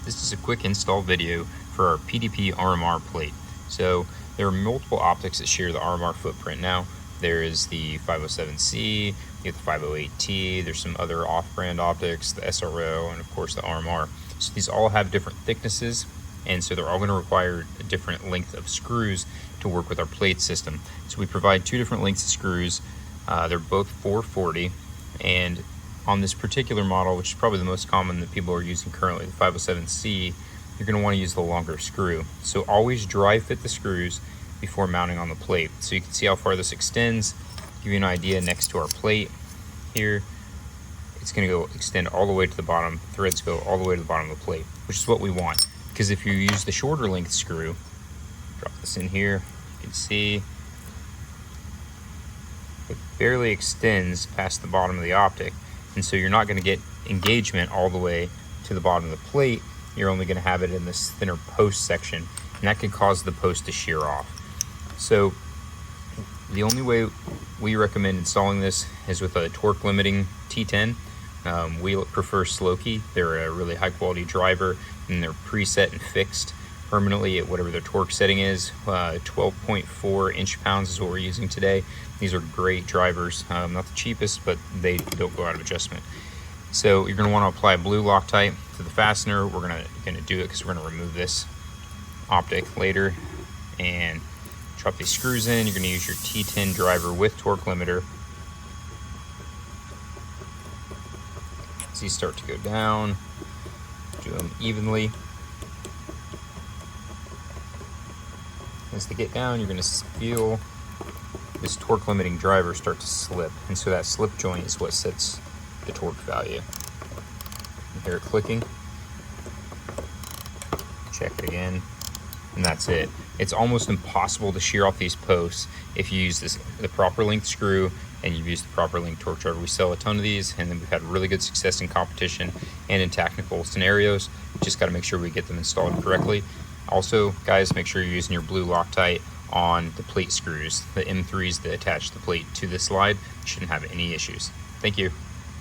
This is a quick install video for our PDP RMR plate. So there are multiple optics that share the RMR footprint now. There is the 507C, you have the 508T, there's some other off-brand optics, the SRO, and of course the RMR. So these all have different thicknesses, and so they're all going to require a different length of screws to work with our plate system. So we provide two different lengths of screws. They're both 440, and on this particular model, which is probably the most common that people are using currently, the 507C, you're going to want to use the longer screw. So always dry fit the screws before mounting on the plate. So you can see how far this extends, give you an idea next to our plate here. It's going to go extend all the way to the bottom, threads go all the way to the bottom of the plate, which is what we want. Because if you use the shorter length screw, drop this in here, you can see it barely extends past the bottom of the optic. And so you're not going to get engagement all the way to the bottom of the plate. You're only going to have it in this thinner post section, and that could cause the post to shear off. So the only way we recommend installing this is with a torque limiting T10. We prefer Slokey. They're a really high quality driver, and they're preset and fixed permanently at whatever their torque setting is. 12.4 inch-pounds is what we're using today. These are great drivers, not the cheapest, but they don't go out of adjustment. So you're going to want to apply blue Loctite to the fastener. We're going to do it because we're going to remove this optic later, and drop these screws in. You're going to use your T10 driver with torque limiter. As these start to go down, do them evenly. As they get down, you're going to feel this torque limiting driver start to slip, and so that slip joint is what sets the torque value. You hear it clicking. Check it again, and that's it. It's almost impossible to shear off these posts if you use the proper length screw and you've used the proper length torque driver. We sell a ton of these, and then we've had really good success in competition and in technical scenarios. Just got to make sure we get them installed correctly. Also, guys, make sure you're using your blue Loctite on the plate screws, the M3s that attach the plate to the slide. You shouldn't have any issues. Thank you.